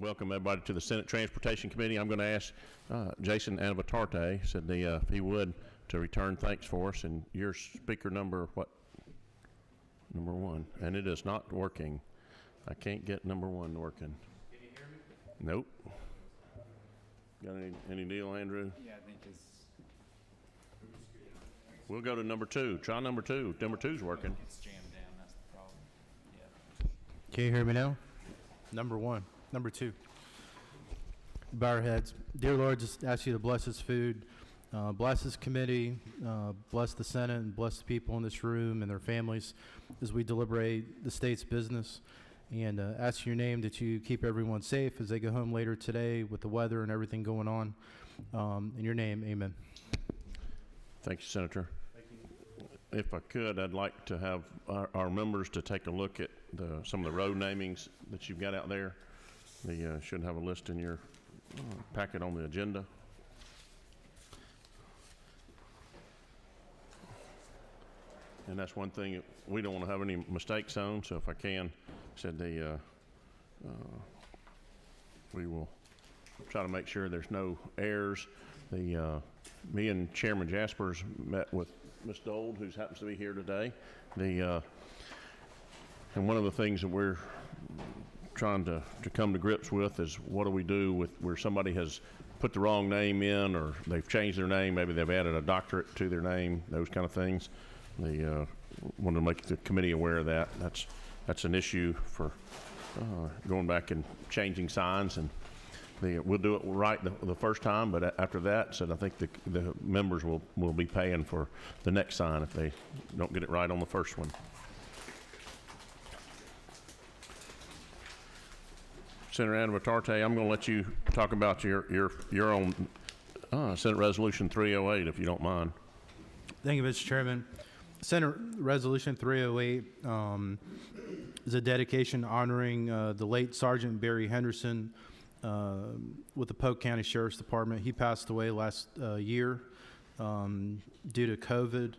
Welcome everybody to the Senate Transportation Committee. I'm going to ask Jason Anabatarte, said if he would, to return thanks for us. And your speaker number, what? Number 1. And it is not working. I can't get number 1 working. Can you hear me? Nope. Got any deal, Andrew? Yeah, I think it's... We'll go to number 2. Try number 2. Number 2's working. It's jammed down, that's the problem. Yeah. Can you hear me now? Number 1. Number 2. Bow our heads. Dear Lord, just ask you to bless this food, bless this committee, bless the Senate, and bless the people in this room and their families as we deliberate the state's business. And ask your name that you keep everyone safe as they go home later today with the weather and everything going on. In your name, amen. Thank you, Senator. Thank you. If I could, I'd like to have our members to take a look at some of the road namings that you've got out there. They should have a list in your packet on the agenda. And that's one thing we don't want to have any mistakes on, so if I can, said we will try to make sure there's no errors. Me and Chairman Jaspers met with Ms. Dold, who happens to be here today. And one of the things that we're trying to come to grips with is what do we do with where somebody has put the wrong name in, or they've changed their name, maybe they've added a doctorate to their name, those kind of things. They want to make the committee aware of that. That's an issue for going back and changing signs, and we'll do it right the first time, but after that, I think the members will be paying for the next sign if they don't get it right on the first one. Senator Anabatarte, I'm going to let you talk about your own Senate Resolution 308, if you don't mind. Thank you, Mr. Chairman. Senate Resolution 308 is a dedication honoring the late Sergeant Barry Henderson with the Polk County Sheriff's Department. He passed away last year due to COVID,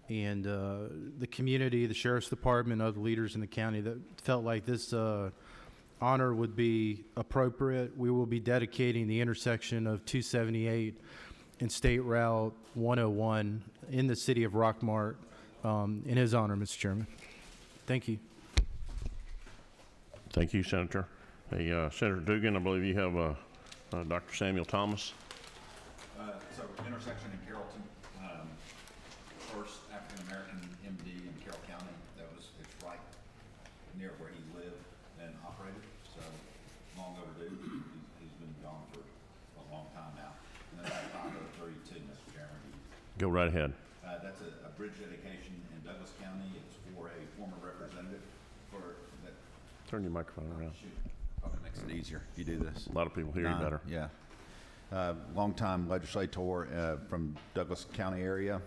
and the community, the Sheriff's Department, other leaders in the county that felt like this honor would be appropriate. We will be dedicating the intersection of 278 and State Route 101 in the city of Rockmart in his honor, Mr. Chairman. Thank you. Thank you, Senator. Hey, Senator Dugan, I believe you have Dr. Samuel Thomas. So intersection in Carlton, first African-American MD in Carroll County. It's right near where he lived and operated, so long overdue. He's been gone for a long time now. And then that's 5032, Mr. Chairman. Go right ahead. That's a bridge dedication in Douglas County. It's for a former representative for that. Turn your microphone around. Shoot, probably makes it easier if you do this. A lot of people hear you better. Yeah. Longtime legislator from Douglas County area.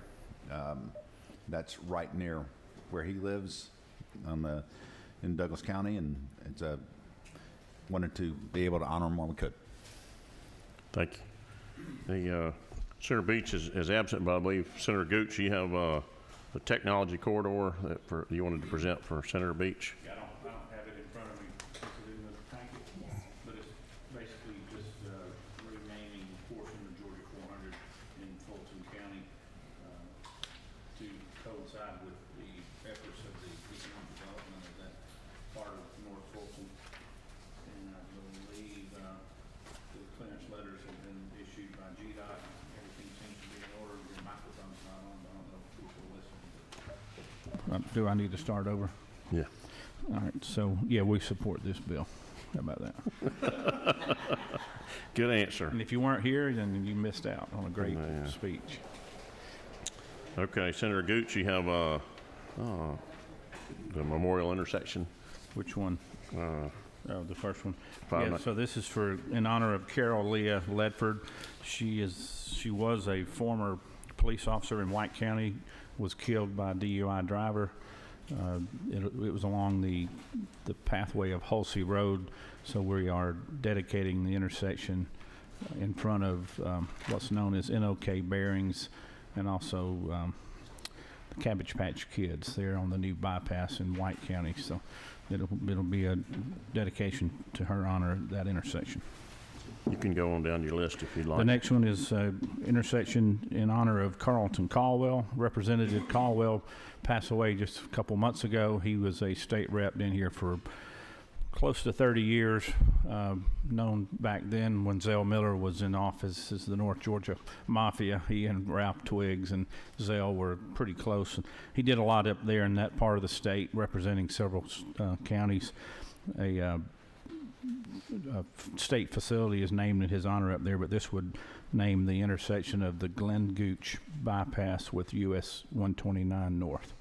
That's right near where he lives in Douglas County, and it's wanted to be able to honor him while we could. Thank you. Senator Beach is absent, but I believe Senator Gooch, you have the technology corridor that you wanted to present for Senator Beach. Yeah, I don't have it in front of me. It's in the packet, but it's basically just renaming a portion of Georgia 400 in Fulton County to coincide with the efforts of the economic development of that part of North Fulton. And I believe the clearance letters have been issued by GDOT. Everything seems to be in order. Your microphone's not on, but I don't know if people listen. Do I need to start over? Yeah. All right, so yeah, we support this bill. How about that? Good answer. And if you weren't here, then you missed out on a great speech. Okay, Senator Gooch, you have the memorial intersection. Which one? The first one. Yeah, so this is in honor of Carol Leah Ledford. She was a former police officer in White County, was killed by a DUI driver. It was along the pathway of Hulsey Road, so we are dedicating the intersection in front of what's known as NOK bearings, and also Cabbage Patch Kids there on the new bypass in White County. So it'll be a dedication to her honor at that intersection. You can go on down your list if you'd like. The next one is intersection in honor of Carlton Caldwell. Representative Caldwell passed away just a couple months ago. He was a state rep in here for close to 30 years, known back then when Zell Miller was in office as the North Georgia Mafia. He and Ralph Twiggs and Zell were pretty close. And he did a lot up there in that part of the state, representing several counties. A state facility is named in his honor up there, but this would name the intersection of the Glen Gooch bypass with US 129 North.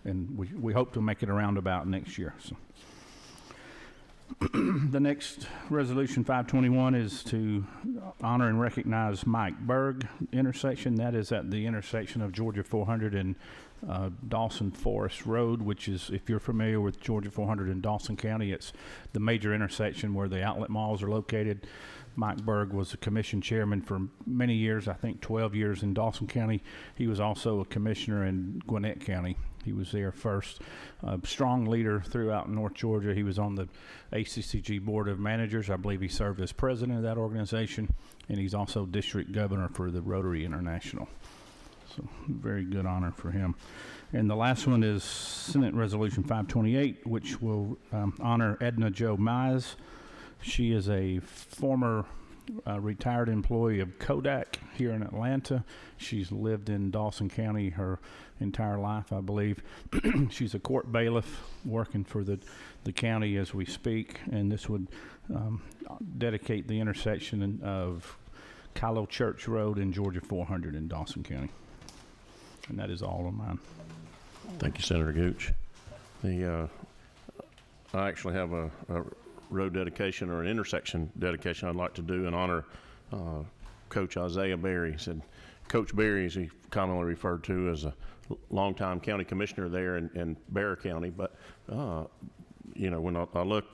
And we hope to make it a roundabout next year. So. The next resolution 521 is to honor and recognize Mike Berg intersection. That is at the intersection of Georgia 400 and Dawson Forest Road, which is, if you're familiar with Georgia 400 in Dawson County, it's the major intersection where the outlet malls are located. Mike Berg was a commission chairman for many years, I think 12 years in Dawson County. He was also a commissioner in Gwinnett County. He was there first. Strong leader throughout North Georgia. He was on the ACCG Board of Managers. I believe he served as president of that organization, and he's also district governor for the Rotary International. So very good honor for him. And the last one is Senate Resolution 528, which will honor Edna Jo Mize. She is a former retired employee of Kodak here in Atlanta. She's lived in Dawson County her entire life, I believe. She's a court bailiff working for the county as we speak, and this would dedicate the intersection of Kylo Church Road and Georgia 400 in Dawson County. And that is all of mine. Thank you, Senator Gooch. I actually have a road dedication or an intersection dedication I'd like to do in honor Coach Isaiah Berry. Said Coach Berry, as he commonly referred to as a longtime county commissioner there in Bear County, but you know, when I look,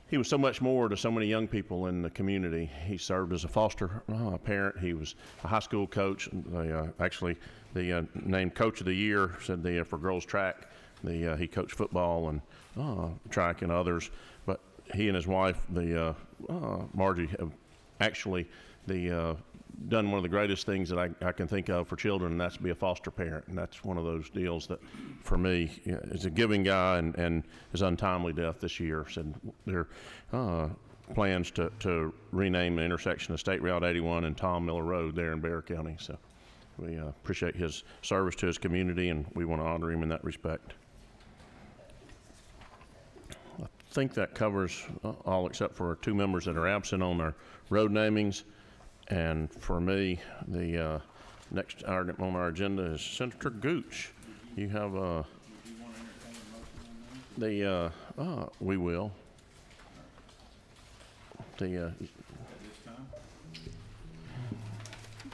he was so much more to so many young people in the community. He served as a foster parent. He was a high school coach. Actually, the named Coach of the Year, said for girls track. He coached football and track and others. But he and his wife, Margie, have actually done one of the greatest things that I can think of for children, and that's to be a foster parent. And that's one of those deals that, for me, is a giving guy, and his untimely death this year. Said there are plans to rename the intersection of State Route 81 and Tom Miller Road there in Bear County. So we appreciate his service to his community, and we want to honor him in that respect. I think that covers all except for 2 members that are absent on our road namings. And for me, the next item on our agenda is Senator Gooch. You have we will.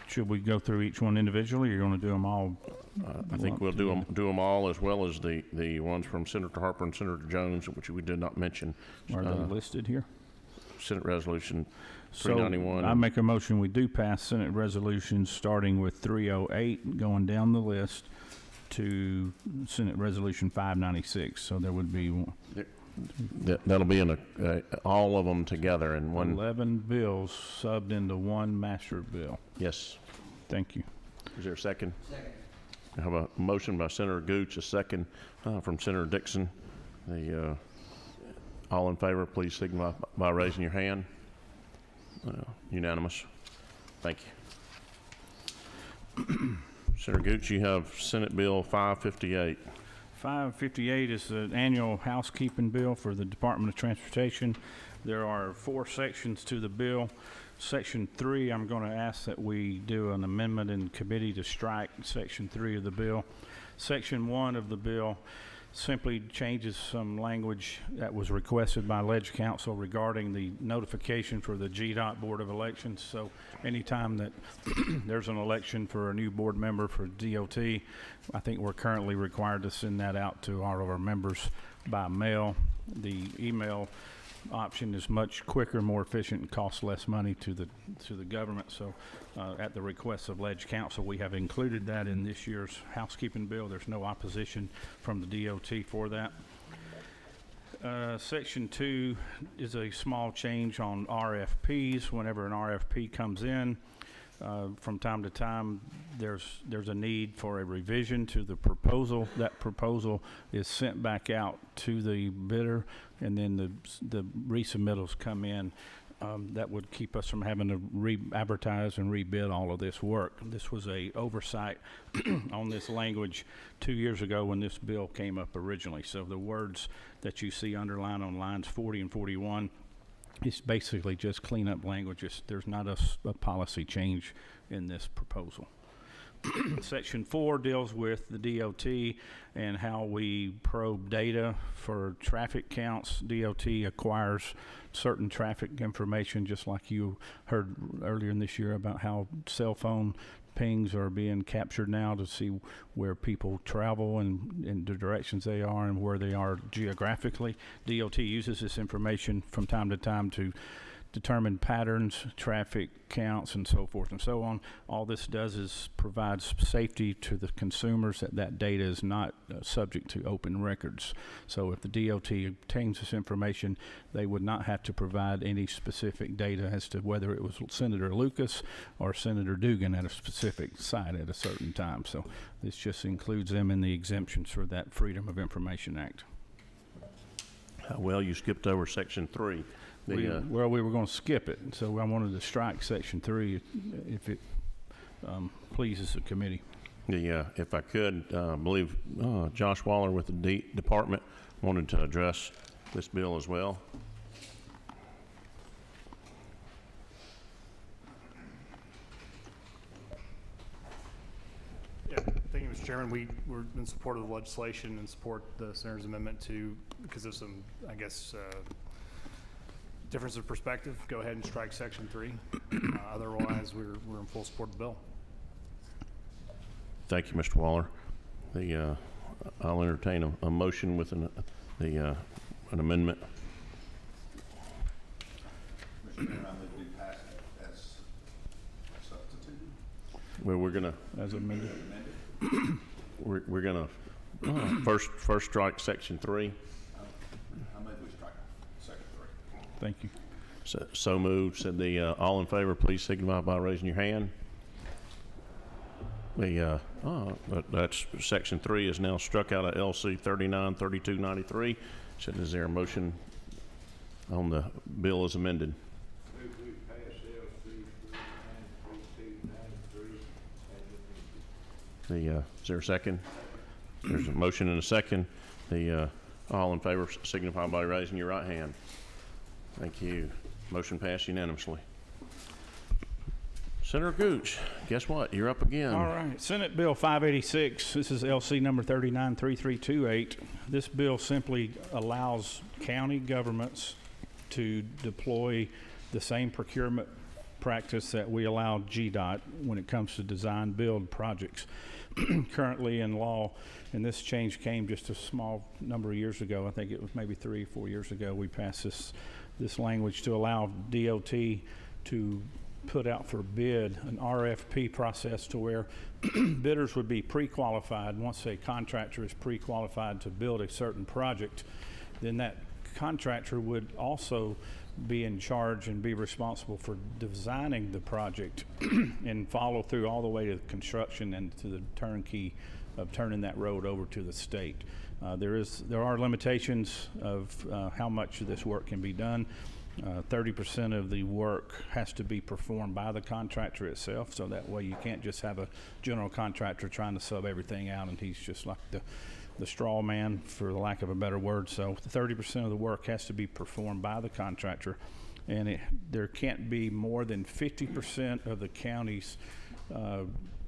Should we go through each one individually, or you're going to do them all? I think we'll do them all, as well as the ones from Senator Harper and Senator Jones, which we did not mention. Are they listed here? Senate Resolution So 391. I make a motion we do pass Senate resolutions starting with 308, going down the list to Senate Resolution 596. So there would be That'll be in all of them together in one. 11 bills subbed into one master bill. Yes. Thank you. Is there a second? Second. I have a motion by Senator Gooch, a second from Senator Dixon. All in favor, please signify by raising your hand. Unanimous. Thank you. Senator Gooch, you have Senate Bill 558. 558 is the annual housekeeping bill for the Department of Transportation. There are 4 sections to the bill. Section 3, I'm going to ask that we do an amendment in committee to strike Section 3 of the bill. Section 1 of the bill simply changes some language that was requested by Ledge Council regarding the notification for the GDOT Board of Elections. So anytime that there's an election for a new board member for DOT, I think we're currently required to send that out to all of our members by mail. The email option is much quicker, more efficient, and costs less money to the government. So at the request of Ledge Council, we have included that in this year's housekeeping bill. There's no opposition from the DOT for that. Section 2 is a small change on RFPs. Whenever an RFP comes in, from time to time, there's a need for a revision to the proposal. That proposal is sent back out to the bidder, and then the resubmittals come in. That would keep us from having to re-advertise and rebid all of this work. This was a oversight on this language 2 years ago when this bill came up originally. So the words that you see underlined on lines 40 and 41, it's basically just cleanup language. There's not a policy change in this proposal. Section 4 deals with the DOT and how we probe data for traffic counts. DOT acquires certain traffic information, just like you heard earlier in this year about how cell phone pings are being captured now to see where people travel and the directions they are and where they are geographically. DOT uses this information from time to time to determine patterns, traffic counts, and so forth and so on. All this does is provides safety to the consumers that data is not subject to open records. So if the DOT obtains this information, they would not have to provide any specific data as to whether it was Senator Lucas or Senator Dugan at a specific site at a certain time. So this just includes them in the exemptions for that Freedom of Information Act. Well, you skipped over section 3. We were going to skip it, so I wanted to strike section 3 if it pleases the committee. If I could, I believe Josh Waller with the department wanted to address this bill as well. Yeah, thank you, Mr. Chairman. We're in support of the legislation and support the Senator's amendment because there's some, I guess, difference of perspective. Go ahead and strike section 3. Otherwise, we're in full support of the bill. Thank you, Mr. Waller. I'll entertain a motion with an amendment. Mr. Chairman, I move we pass it as substituted. Well, we're gonna As amended. we're gonna first strike section 3. I move we strike section 3. Thank you. So moved. Said all in favor, please signify by raising your hand. That's section 3 is now struck out of LC 393293. Said, is there a motion on the bill as amended? Is there a second? There's a motion and a second. All in favor signify by raising your right hand. Thank you. Motion passed unanimously. Senator Gooch, guess what? You're up again. All right, Senate Bill 586, this is LC number 393328. This bill simply allows county governments to deploy the same procurement practice that we allow GDOT when it comes to design build projects. Currently in law, and this change came just a small number of years ago, I think it was maybe 3 or 4 years ago, we passed this language to allow DOT to put out for bid an RFP process to where bidders would be pre-qualified. Once a contractor is pre-qualified to build a certain project, then that contractor would also be in charge and be responsible for designing the project and follow through all the way to construction and to the turnkey of turning that road over to the state. There are limitations of how much of this work can be done. 30% of the work has to be performed by the contractor itself, so that way you can't just have a general contractor trying to sub everything out and he's just like the straw man, for the lack of a better word. So 30% of the work has to be performed by the contractor, and there can't be more than 50% of the county's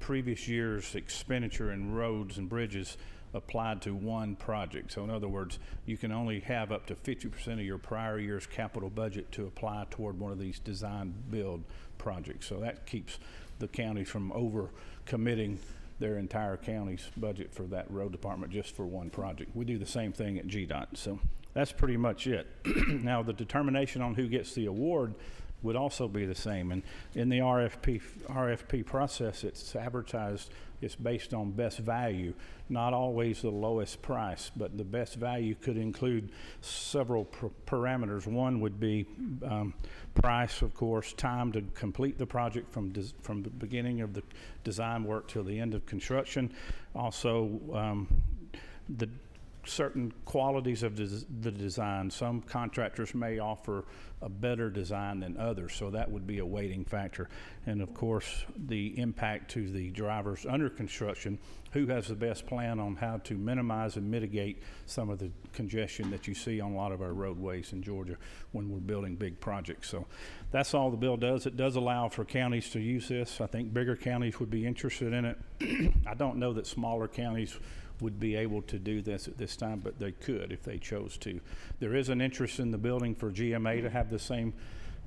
previous year's expenditure in roads and bridges applied to one project. So in other words, you can only have up to 50% of your prior year's capital budget to apply toward one of these design build projects. So that keeps the county from over committing their entire county's budget for that road department just for one project. We do the same thing at GDOT. So That's pretty much it. Now, the determination on who gets the award would also be the same. And in the RFP process, it's advertised, it's based on best value, not always the lowest price, but the best value could include several parameters. One would be price, of course, time to complete the project from the beginning of the design work till the end of construction. Also, the certain qualities of the design. Some contractors may offer a better design than others, so that would be a weighting factor. And of course, the impact to the drivers under construction, who has the best plan on how to minimize and mitigate some of the congestion that you see on a lot of our roadways in Georgia when we're building big projects. So that's all the bill does. It does allow for counties to use this. I think bigger counties would be interested in it. I don't know that smaller counties would be able to do this at this time, but they could if they chose to. There is an interest in the building for GMA to have the same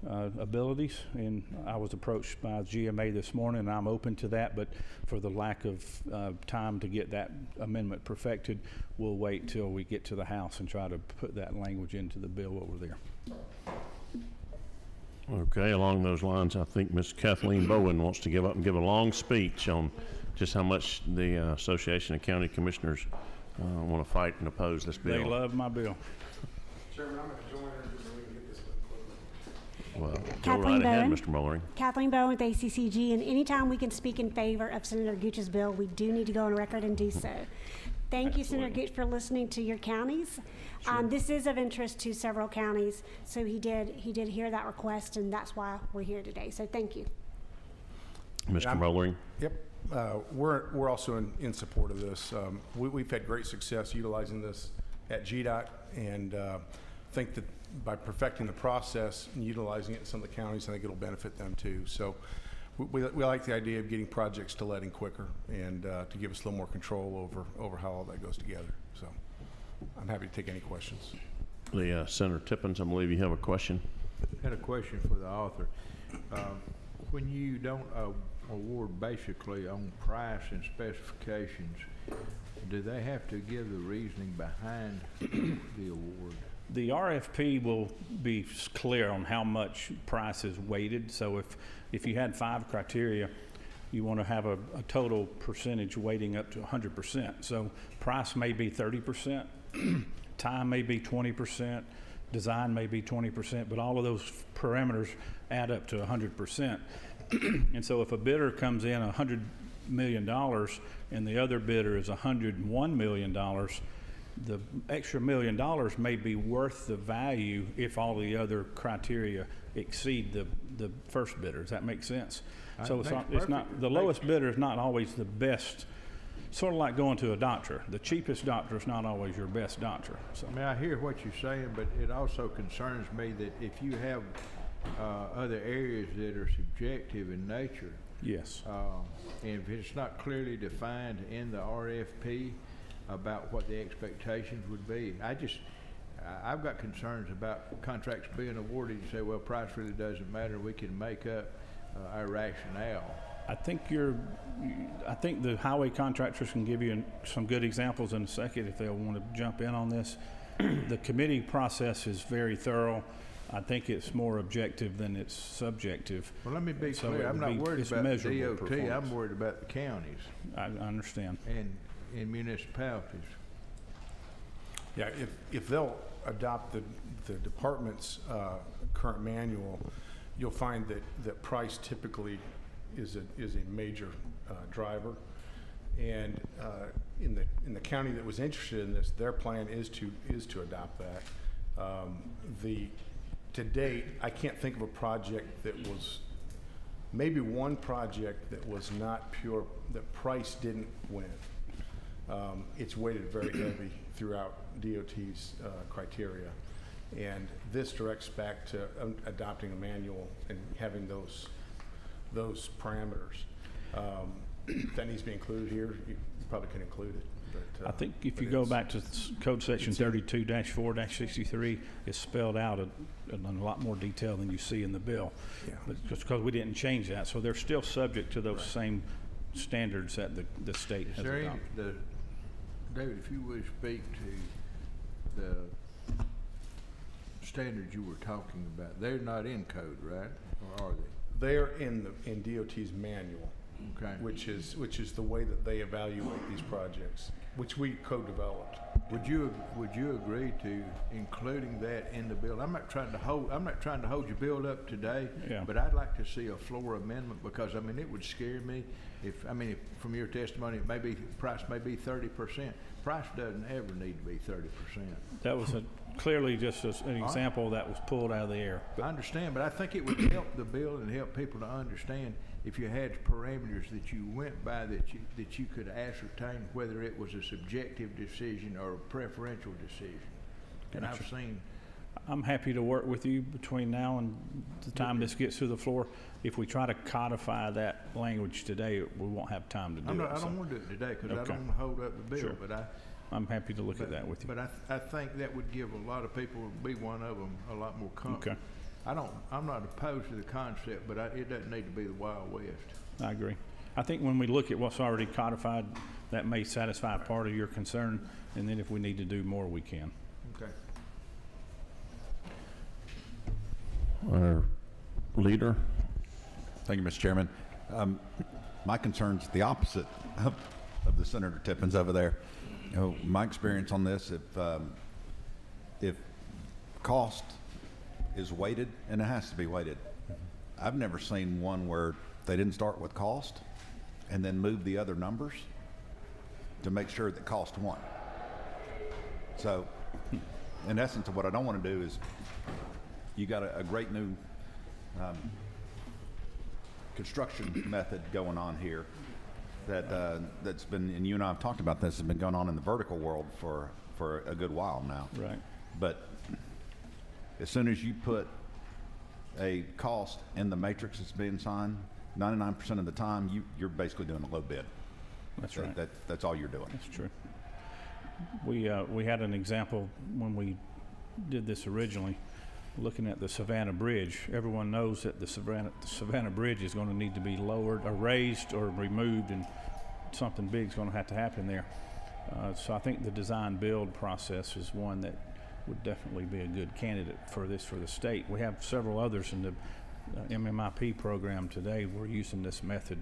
abilities, and I was approached by GMA this morning, and I'm open to that, but for the lack of time to get that amendment perfected, we'll wait till we get to the House and try to put that language into the bill over there. Okay, along those lines, I think Ms. Kathleen Bowen wants to give up and give a long speech on just how much the Association of County Commissioners want to fight and oppose this bill. They love my bill. Chairman, I'm going to join her just so we can get this one closed. Well, go Kathleen right ahead, Bowen. Mr. Mullering. Kathleen Bowen with ACCG, and anytime we can speak in favor of Senator Gooch's bill, we do need to go on record and do so. Thank you, Senator Gooch, for listening to your counties. This is of interest to several counties, so he did hear that request, and that's why we're here today. So thank you. Mr. Mullering. Yep. We're also in support of this. We've had great success utilizing this at GDOT, and think that by perfecting the process and utilizing it in some of the counties, I think it'll benefit them too. So we like the idea of getting projects to letting quicker and to give us a little more control over how all that goes together. So I'm happy to take any questions. The Senator Tippins, I believe you have a question. I had a question for the author. When you don't award basically on price and specifications, do they have to give the reasoning behind the award? The RFP will be clear on how much price is weighted. So if you had 5 criteria, you want to have a total percentage weighting up to 100%. So price may be 30%, time may be 20%, design may be 20%, but all of those parameters add up to 100%. And so if a bidder comes in $100 million and the other bidder is $101 million, the extra $1 million may be worth the value if all the other criteria exceed the first bidder. Does that make sense? So it's not the lowest bidder is not always the best. Sort of like going to a doctor. The cheapest doctor is not always your best doctor. So I mean, I hear what you're saying, but it also concerns me that if you have other areas that are subjective in nature, yes, and if it's not clearly defined in the RFP about what the expectations would be, I've got concerns about contracts being awarded. You say, well, price really doesn't matter. We can make up our rationale. I think the highway contractors can give you some good examples in a second if they want to jump in on this. The committee process is very thorough. I think it's more objective than it's subjective. Well, let me be So clear. it I'm would not be- worried it's about the measurable DOT. performance. I'm worried about the counties I understand. and municipalities. Yeah, if they'll adopt the department's current manual, you'll find that price typically is a major driver. And in the county that was interested in this, their plan is to adopt that. To date, I can't think of a project that was, maybe one project that was not pure, that price didn't win. It's weighted very heavy throughout DOT's criteria. And this directs back to adopting a manual and having those parameters. If that needs to be included here, you probably can include it. But, I think if but you go it's- back to code section 32-4-63, it's spelled out in a lot more detail than you see in the bill. Yeah. But just because we didn't change that, so they're still subject to those same standards that the state Is has there any, adopted. David, if you would speak to the standards you were talking about, they're not in code, right? Or are they? They're in DOT's manual, Okay. which is the way that they evaluate these projects, which we co-developed. Would you agree to including that in the bill? I'm not trying to hold your bill up today, Yeah. but I'd like to see a floor amendment because, I mean, it would scare me if from your testimony, price may be 30%. Price doesn't ever need to be 30%. That was clearly just an example that was pulled out of the air. I understand, but I think it would help the bill and help people to understand if you had parameters that you went by that you could ascertain whether it was a subjective decision or a preferential decision. And I've seen. I'm happy to work with you between now and the time this gets through the floor. If we try to codify that language today, we won't have time to do it. I don't want to do it today because I don't want to hold up the bill, Sure. but I'm happy to look at that with you. But I think that would give a lot of people, be one of them, a lot more comfort. Okay. I'm not opposed to the concept, but it doesn't need to be the Wild West. I agree. I think when we look at what's already codified, that may satisfy part of your concern, and then if we need to do more, we can. Okay. Our leader. Thank you, Mr. Chairman. My concern's the opposite of the Senator Tippins over there. You know, my experience on this, if cost is weighted, and it has to be weighted, I've never seen one where they didn't start with cost and then move the other numbers to make sure that cost won. So, in essence, what I don't want to do is, you got a great new construction method going on here that's been, and you and I have talked about this, has been going on in the vertical world for a good while now. Right. But as soon as you put a cost in the matrix that's being signed, 99% of the time you're basically doing a low bid. That's right. That's all you're doing. That's true. We had an example when we did this originally, looking at the Savannah Bridge. Everyone knows that the Savannah Bridge is going to need to be lowered or raised or removed, and something big is going to have to happen there. So I think the design build process is one that would definitely be a good candidate for this for the state. We have several others in the MMIP program today. We're using this method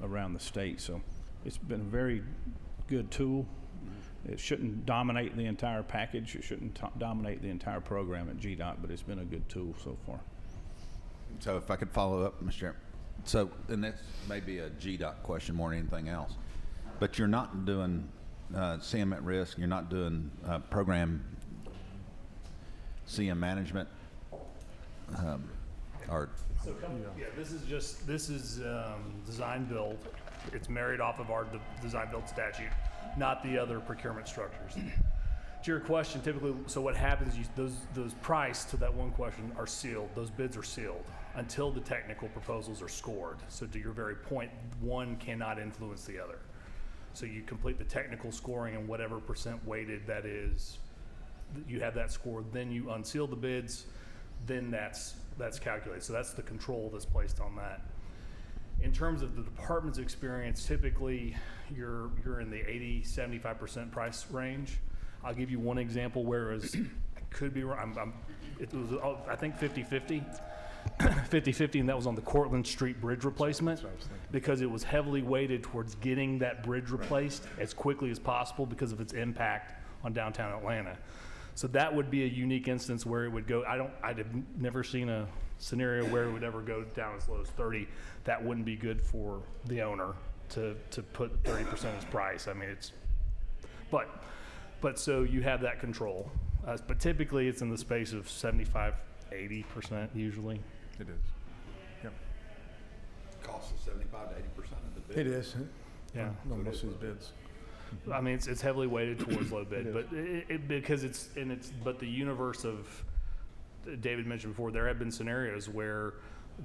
around the state, so it's been a very good tool. It shouldn't dominate the entire package. It shouldn't dominate the entire program at GDOT, but it's been a good tool so far. So if I could follow up, Mr. Chairman. So, and that's maybe a GDOT question more than anything else, but you're not doing CM at risk. You're not doing program CM management, or This is design build. It's married off of our design build statute, not the other procurement structures. To your question, typically, so what happens is those price, to that one question, are sealed. Those bids are sealed until the technical proposals are scored. So to your very point, one cannot influence the other. So you complete the technical scoring and whatever percent weighted that is, you have that scored, then you unseal the bids, then that's calculated. So that's the control that's placed on that. In terms of the department's experience, typically you're in the 80-75% price range. I'll give you one example where it could be wrong. It was, I think, 50-50. 50-50, and that was on the Cortlandt Street Bridge replacement, because it was heavily weighted towards getting that bridge replaced as quickly as possible because of its impact on downtown Atlanta. So that would be a unique instance where it would go. I'd have never seen a scenario where it would ever go down as low as 30. That wouldn't be good for the owner to put 30% as price. I mean, but so you have that control. But typically it's in the space of 75-80% usually. It is. Yep. cost is 75 to 80% of the bid. It is. Yeah. On most of these bids. I mean, it's heavily weighted towards low bid, but because but the universe of, David mentioned before, there have been scenarios where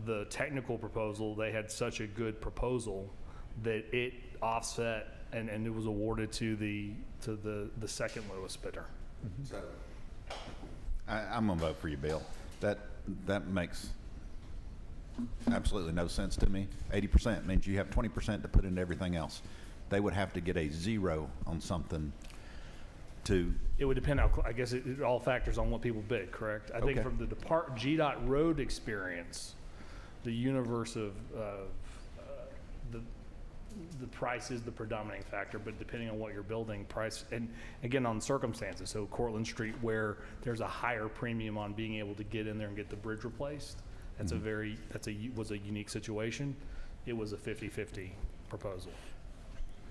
the technical proposal, they had such a good proposal that it offset and it was awarded to the second lowest bidder. So I'm gonna vote for you, Bill. That makes absolutely no sense to me. 80% means you have 20% to put into everything else. They would have to get a 0 on something to, It would depend I guess it all factors on what people bid, correct? I think Okay. from the GDOT road experience, the universe of the price is the predominating factor, but depending on what you're building, price, and again, on circumstances. So Cortlandt Street, where there's a higher premium on being able to get in there and get the bridge replaced, that's was a unique situation. It was a 50-50 proposal.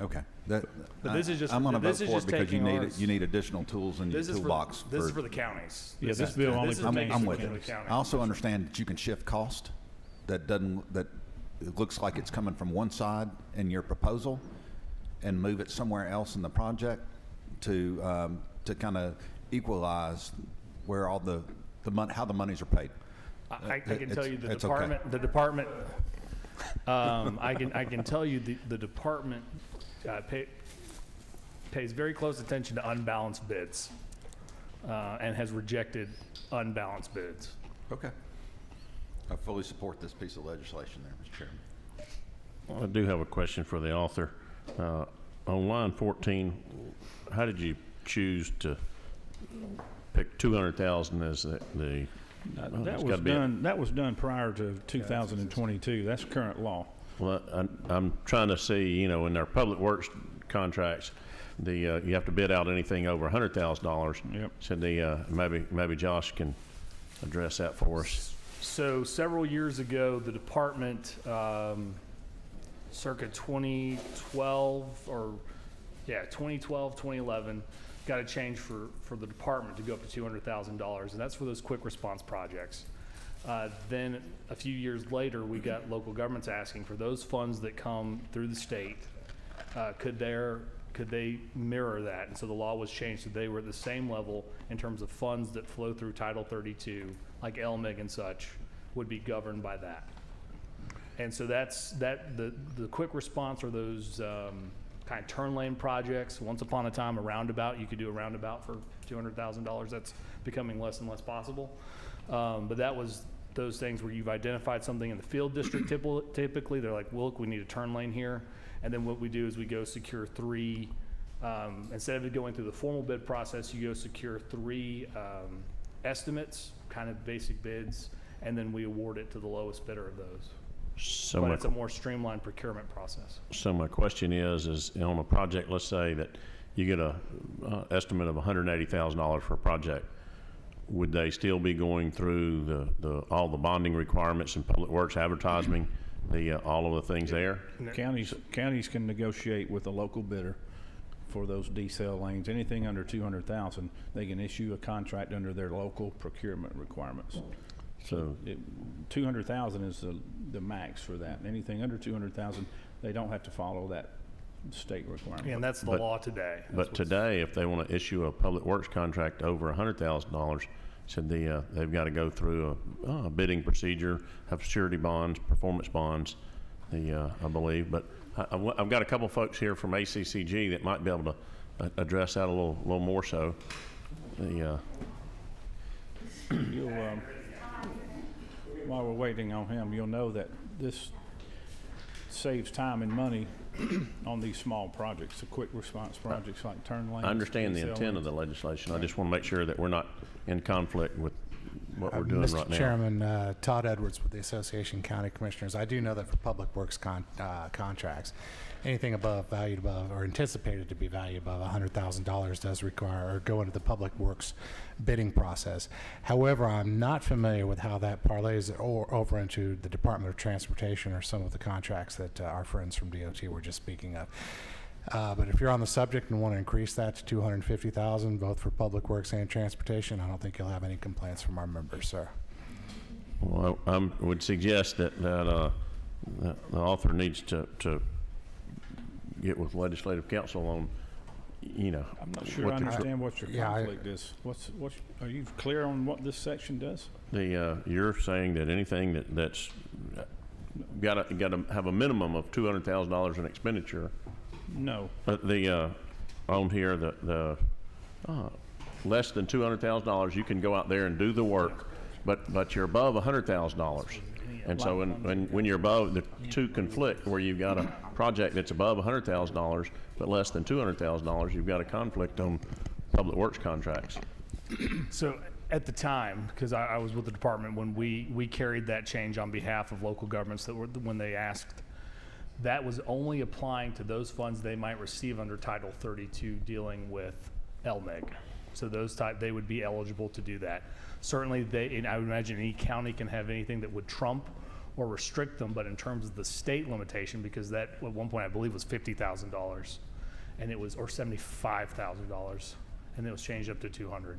okay. But this is just- I'm gonna this vote is for it just because taking ours. you need additional tools in your This is toolbox. this is for the counties. Yeah, this bill only this is pertains I'm basically with for you. the county. I also understand that you can shift cost. That it looks like it's coming from one side in your proposal and move it somewhere else in the project to kind of equalize where all the money, how the monies are paid. I can tell you it's okay. the department, I can tell you the department pays very close attention to unbalanced bids and has rejected unbalanced bids. Okay. I fully support this piece of legislation there, Mr. Chairman. I do have a question for the author. On line 14, how did you choose to pick 200,000 as the That was done prior to 2022. That's current law. Well, I'm trying to see, in our public works contracts, you have to bid out anything over $100,000. Yep. So maybe Josh can address that for us. So several years ago, the department, circa 2012 2012, 2011, got a change for the department to go up to $200,000, and that's for those quick response projects. Then a few years later, we got local governments asking for those funds that come through the state. Could they mirror that? And so the law was changed so they were at the same level in terms of funds that flow through Title 32, like LMIG and such, would be governed by that. And so the quick response or those kind of turn lane projects. Once upon a time, a roundabout, you could do a roundabout for $200,000. That's becoming less and less possible. But that was those things where you've identified something in the field district. Typically, they're like, well, look, we need a turn lane here. And then what we do is we go secure three, instead of it going through the formal bid process, you go secure three estimates, kind of basic bids, and then we award it to the lowest bidder of those. But it's a more streamlined procurement process. So my question is on a project, let's say that you get a estimate of $180,000 for a project, would they still be going through all the bonding requirements and public works advertising, all of the things there? Counties can negotiate with a local bidder for those decel lanes. Anything under 200,000, they can issue a contract under their local procurement requirements. So 200,000 is the max for that. Anything under 200,000, they don't have to follow that state requirement. And that's the law today. But today, if they want to issue a public works contract over $100,000, said they've got to go through a bidding procedure, have surety bonds, performance bonds, I believe. But I've got a couple folks here from ACCG that might be able to address that a little more so. While we're waiting on him, you'll know that this saves time and money on these small projects, the quick response projects like turn lanes. I understand the decel intent of lanes. the legislation. I just want to make sure that we're not in conflict with what we're doing right now. Mr. Chairman, Todd Edwards with the Association of County Commissioners. I do know that for public works contracts, anything valued above or anticipated to be valued above $100,000 does require or go into the public works bidding process. However, I'm not familiar with how that parlays over into the Department of Transportation or some of the contracts that our friends from DOT were just speaking of. But if you're on the subject and want to increase that to $250,000, both for public works and transportation, I don't think you'll have any complaints from our members, sir. Well, I would suggest that the author needs to get with legislative council on, I'm not sure I understand what your conflict is. Are you clear on what this section does? You're saying that anything that's got to have a minimum of $200,000 in expenditure. No. On here, the less than $200,000, you can go out there and do the work, but you're above $100,000. And so when you're above, the two conflict, where you've got a project that's above $100,000 but less than $200,000, you've got a conflict on public works contracts. So at the time, because I was with the department when we carried that change on behalf of local governments that were, when they asked, that was only applying to those funds they might receive under Title 32 dealing with LMIG. So those type, they would be eligible to do that. Certainly and I would imagine any county can have anything that would trump or restrict them, but in terms of the state limitation, because that at one point I believe was $50,000 and it was, or $75,000, and it was changed up to 200.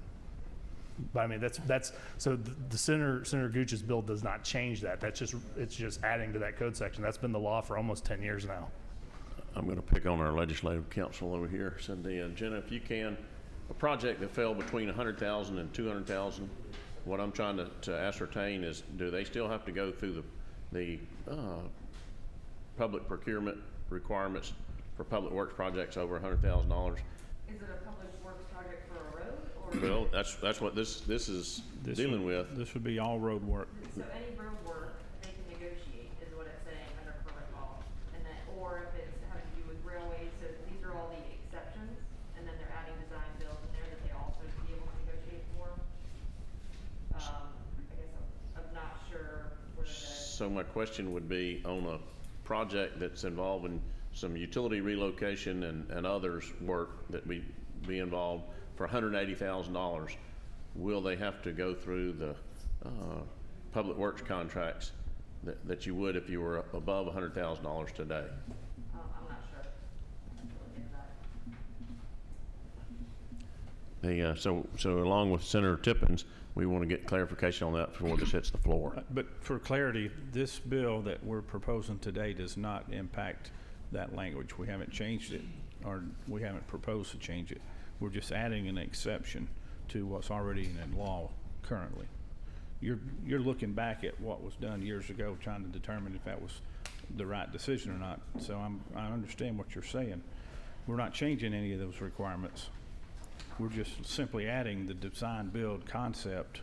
But I mean, that's so the Senator Gooch's bill does not change that. It's just adding to that code section. That's been the law for almost 10 years now. I'm going to pick on our legislative counsel over here. Cindy, Jenna, if you can, a project that fell between 100,000 and 200,000, what I'm trying to ascertain is, do they still have to go through the public procurement requirements for public works projects over $100,000? Is it a public works project for a road, or? Well, that's what this is dealing with. This would be all road work. So any road work, they can negotiate, is what it's saying under current law. And then, or if it's having to do with railways, so these are all the exceptions, and then they're adding design bills in there that they also be able to negotiate for. I guess I'm not sure where So my question would be, on a project that's involving some utility relocation and others work that be involved for $180,000, will they have to go through the public works contracts that you would if you were above $100,000 today? I'm not sure. I have to look into that. So along with Senator Tippins, we want to get clarification on that before this hits the floor. But for clarity, this bill that we're proposing today does not impact that language. We haven't changed it, or we haven't proposed to change it. We're just adding an exception to what's already in law currently. You're looking back at what was done years ago, trying to determine if that was the right decision or not. So I understand what you're saying. We're not changing any of those requirements. We're just simply adding the design build concept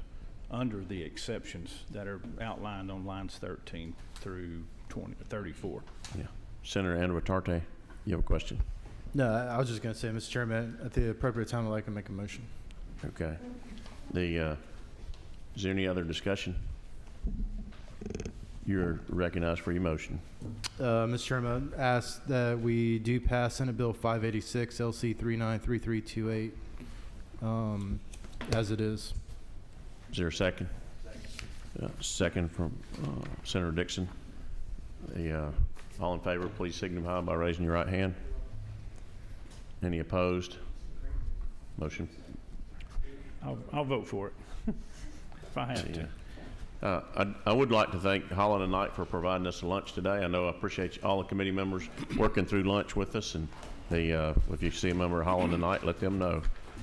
under the exceptions that are outlined on lines 13 through 34. Yeah. Senator Anavitarte, you have a question? No, I was just going to say, Mr. Chairman, at the appropriate time, I'd like to make a motion. Okay. Is there any other discussion? You're recognized for your motion. Mr. Chairman, I ask that we do pass Senate Bill 586, LC 393328, as it is. Is there a second? Second from Senator Dixon. All in favor, please signify by raising your right hand. Any opposed? Motion. I'll vote for it if I have to. I would like to thank Holland and Knight for providing us lunch today. I know I appreciate all the committee members working through lunch with us, and if you see a member of Holland and Knight, let them know.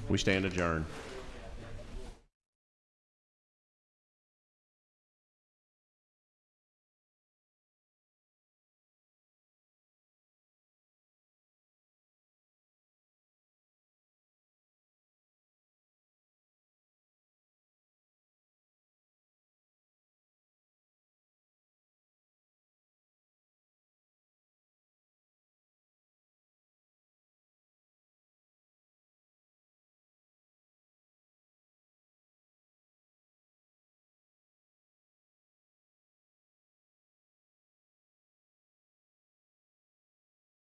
We stand adjourned.